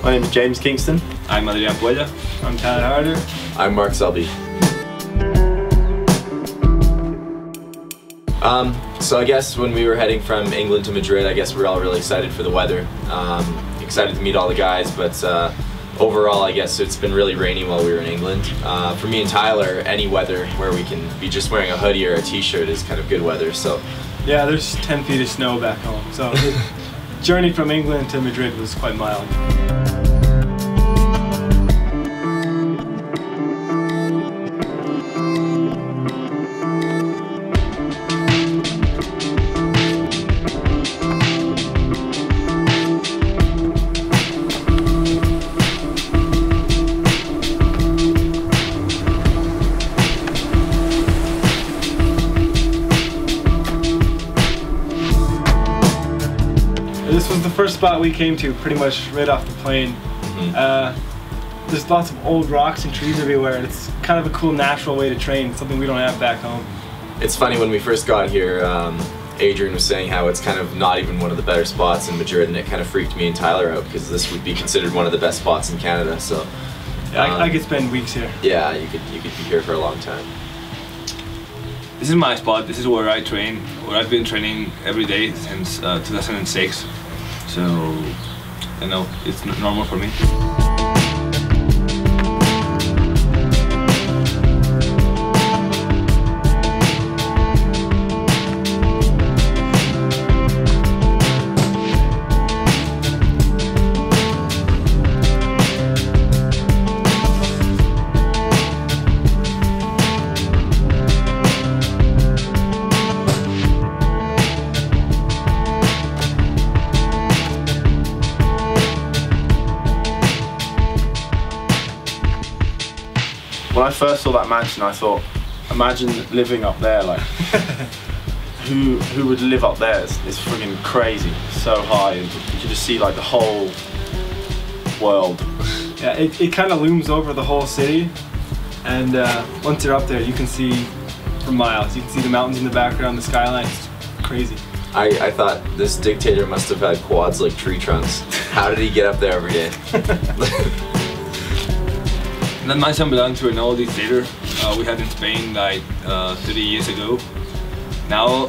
My name is James Kingston. I'm Adrian Pueyo. I'm Tyler Harder. I'm Marc Selby. So I guess when we were heading from England to Madrid, I guess we were all really excited for the weather. Excited to meet all the guys, but overall I guess it's been really rainy while we were in England. For me and Tyler, any weather where we can be just wearing a hoodie or a t-shirt is kind of good weather. So yeah, there's 10 feet of snow back home, so the journey from England to Madrid was quite mild. This was the first spot we came to pretty much right off the plane. There's lots of old rocks and trees everywhere, and it's kind of a cool natural way to train, something we don't have back home. It's funny, when we first got here, Adrian was saying how it's kind of not even one of the better spots in Madrid, and it kind of freaked me and Tyler out because this would be considered one of the best spots in Canada. So yeah, I could spend weeks here. Yeah, you could be here for a long time. This is my spot. This is where I train, where I've been training every day since 2006. So, you know, it's normal for me. When I first saw that mansion, I thought, imagine living up there. Like, who would live up there? It's friggin' crazy, so high, and you can just see like the whole world. Yeah, it kind of looms over the whole city, and once you're up there, you can see for miles. You can see the mountains in the background, the skyline. It's crazy. I thought this dictator must have had quads like tree trunks. How did he get up there every day? That mansion belonged to an old dictator we had in Spain like 30 years ago. Now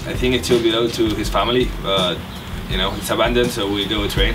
I think it still belongs to his family, but you know, it's abandoned, so we go train.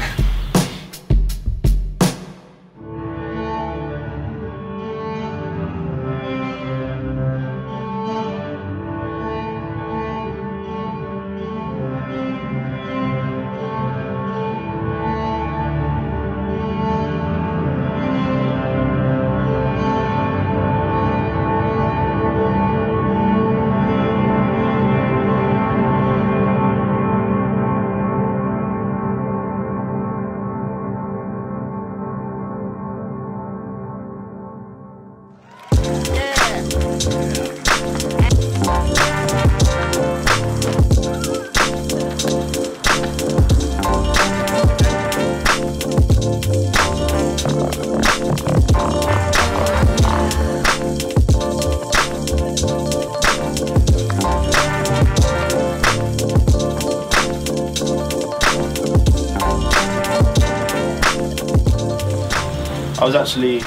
I was actually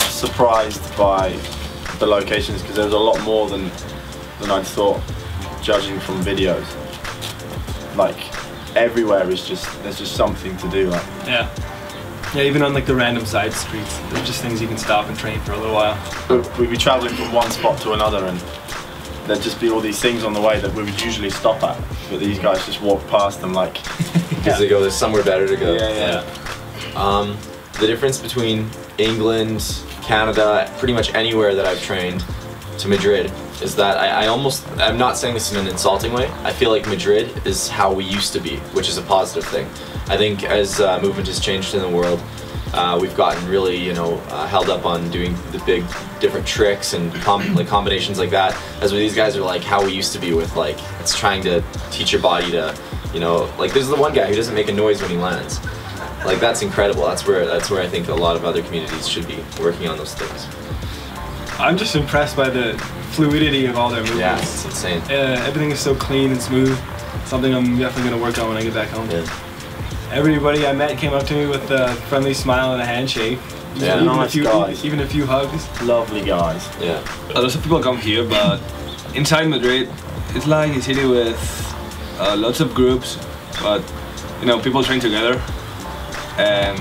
surprised by the locations because there was a lot more than I'd thought, judging from videos. Like, everywhere is there's just something to do. Like, yeah, even on like the random side streets, there's just things you can stop and train for a little while. we'd be traveling from one spot to another, and there'd just be all these things on the way that we would usually stop at, but these guys just walk past them like because they go, there's somewhere better to go. Yeah. The difference between England, Canada, pretty much anywhere that I've trained, to Madrid is that I'm not saying this in an insulting way, I feel like Madrid is how we used to be, which is a positive thing. I think as movement has changed in the world, we've gotten really, you know, held up on doing the big different tricks and like combinations like that. As these guys are like how we used to be with like, it's trying to teach your body to, you know, like there's the one guy who doesn't make a noise when he lands. Like that's incredible. That's where I think a lot of other communities should be working on those things. I'm just impressed by the fluidity of all their movements. Yeah, it's insane. Everything is so clean and smooth. Something I'm definitely going to work on when I get back home. Yeah. Everybody I met came up to me with a friendly smile and a handshake. Yeah, nice guys. Even a few hugs. Lovely guys. Yeah. Lots of people come here, but inside Madrid, it's like a city with lots of groups, but you know, people train together, and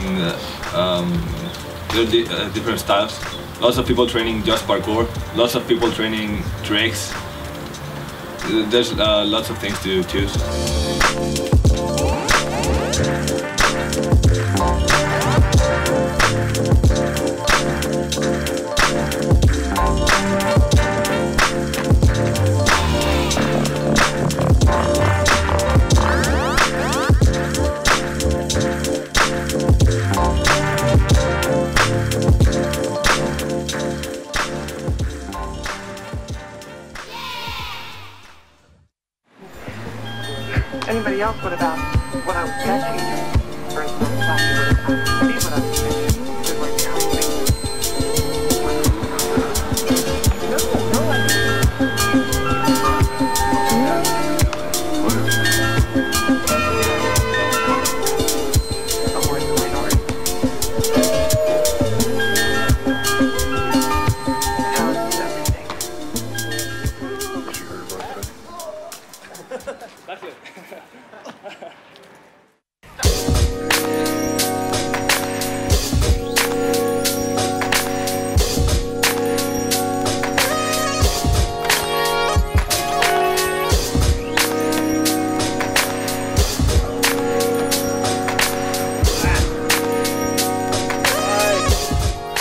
there are different styles. Lots of people training just parkour. Lots of people training tricks. There's lots of things to choose. Anybody else, what about what I was catching? For instance, last year, see what I was catching. Just like crazy. No, I somewhere in the minority. How is everything? What you heard about that? That's it.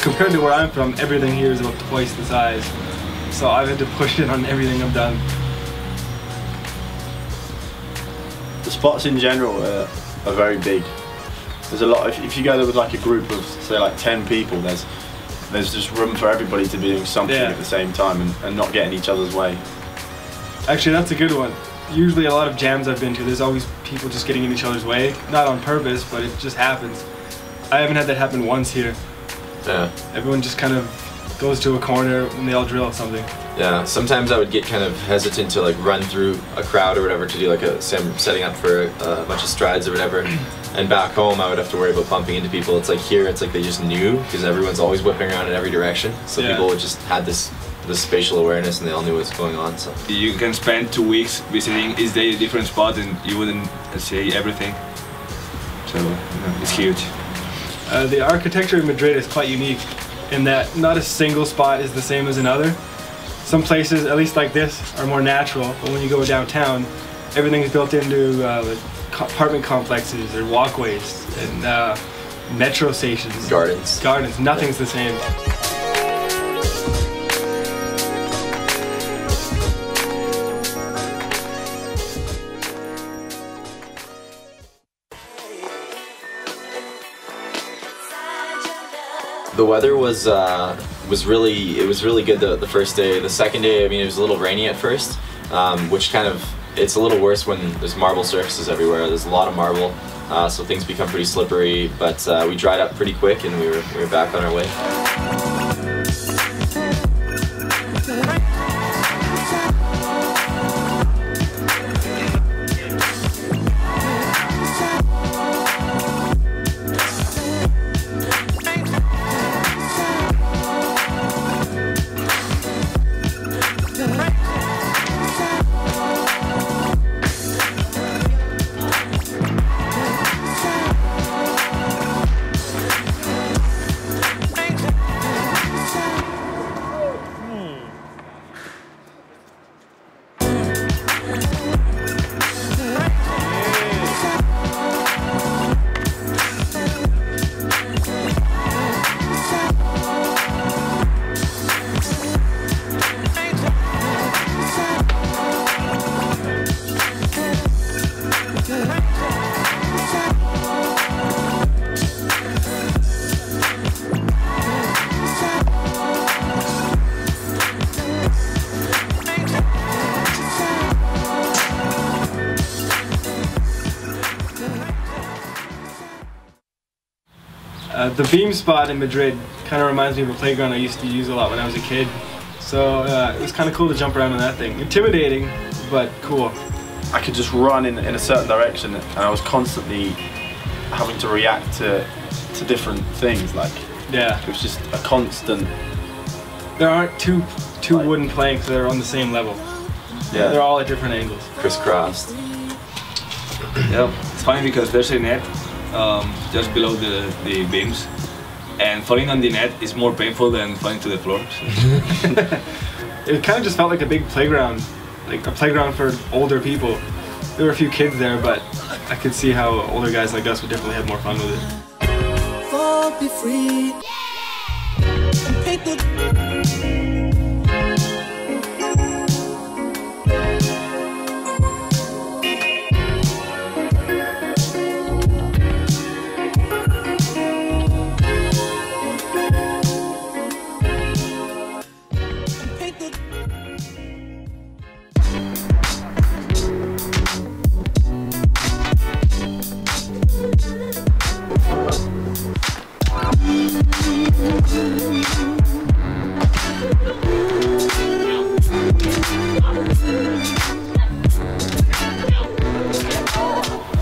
Compared to where I'm from, everything here is about twice the size. So I've had to push it on everything I've done. The spots in general are very big. There's a lot. If you go there with like a group of say like 10 people, there's just room for everybody to be doing something at the same time and not get in each other's way. Actually, that's a good one. Usually a lot of jams I've been to, there's always people just getting in each other's way. Not on purpose, but it just happens. I haven't had that happen once here. Yeah. Everyone just kind of goes to a corner and they all drill something. Yeah, sometimes I would get kind of hesitant to like run through a crowd or whatever to do like setting up for a bunch of strides or whatever. And back home I would have to worry about bumping into people. It's like here, it's like they just knew because everyone's always whipping around in every direction. So people just had this spatial awareness and they all knew what's going on. So You can spend 2 weeks visiting each day a different spot and you wouldn't see everything. So you know, it's huge. The architecture in Madrid is quite unique in that not a single spot is the same as another. Some places, at least like this, are more natural, but when you go downtown, everything is built into like apartment complexes or walkways and metro stations. Gardens. Nothing's the same. the weather was really good the first day. The second day, I mean, it was a little rainy at first, which kind of, it's a little worse when there's marble surfaces everywhere. There's a lot of marble, so things become pretty slippery, but we dried up pretty quick and we were back on our way. The beam spot in Madrid kind of reminds me of a playground I used to use a lot when I was a kid. So it was kind of cool to jump around on that thing. Intimidating, but cool. I could just run in a certain direction and I was constantly having to react to different things. Like, Yeah. it was just a constant. There aren't two wooden planks that are on the same level. Yeah. They're all at different angles. Crisscrossed. Yeah, it's funny because there's a net just below the beams, and falling on the net is more painful than falling to the floor. It kind of just felt like a big playground, like a playground for older people. There were a few kids there, but I could see how older guys like us would definitely have more fun with it. Be free.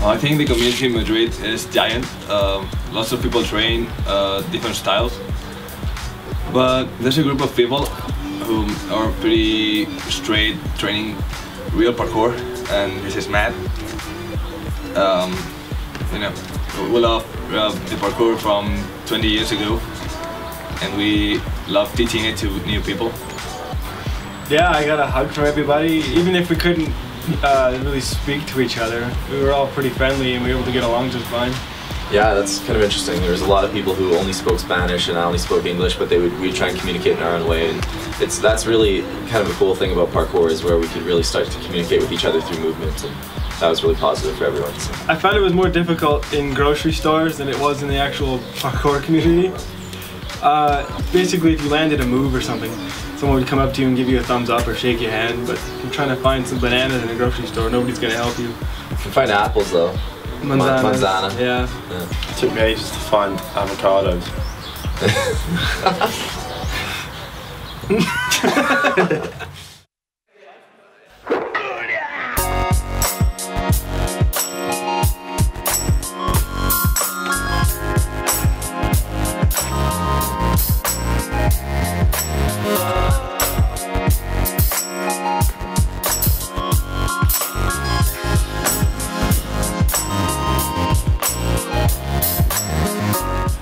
I think the community in Madrid is giant. Lots of people train different styles, but there's a group of people who are pretty straight, training real parkour, and this is Matt. You know, we love the parkour from 20 years ago, and we love teaching it to new people. Yeah, I got a hug from everybody, even if we couldn't really speak to each other. We were all pretty friendly and we were able to get along just fine. Yeah, that's kind of interesting. There was a lot of people who only spoke Spanish and I only spoke English, but we'd try and communicate in our own way. And that's really kind of a cool thing about parkour, is where we could really start to communicate with each other through movement, and that was really positive for everyone. So. I found it was more difficult in grocery stores than it was in the actual parkour community. Basically, if you landed a move or something, someone would come up to you and give you a thumbs up or shake your hand, but if you're trying to find some bananas in a grocery store, nobody's going to help you. You can find apples though. Manzana. Yeah. It took me ages to find avocados.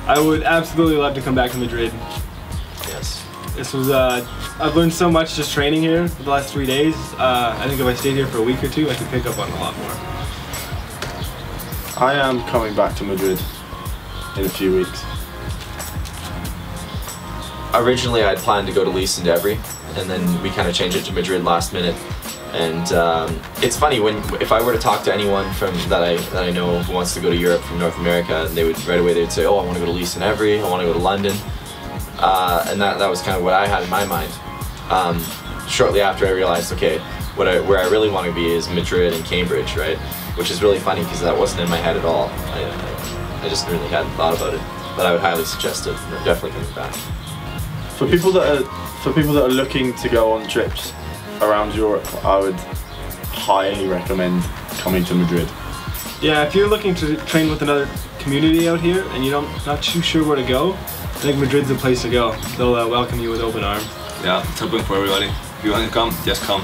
I would absolutely love to come back to Madrid. Yes. This was, I've learned so much just training here for the last 3 days. I think if I stayed here for a week or two, I could pick up on a lot more. I am coming back to Madrid in a few weeks. Originally, I'd planned to go to Leeds and Every, and then we kind of changed it to Madrid last minute. And it's funny, if I were to talk to anyone that I know who wants to go to Europe from North America, and they would right away they'd say, "Oh, I want to go to Leeds and Every, I want to go to London," and that was kind of what I had in my mind. Shortly after, I realized, okay, where I really want to be is Madrid and Cambridge, right? Which is really funny because that wasn't in my head at all. I just really hadn't thought about it, but I would highly suggest it. I'm definitely coming back. For people that are looking to go on trips around Europe, I would highly recommend coming to Madrid. Yeah, if you're looking to train with another community out here and you're not too sure where to go, I think Madrid's the place to go. They'll welcome you with open arms. Yeah, it's open for everybody. If you want to come, just come.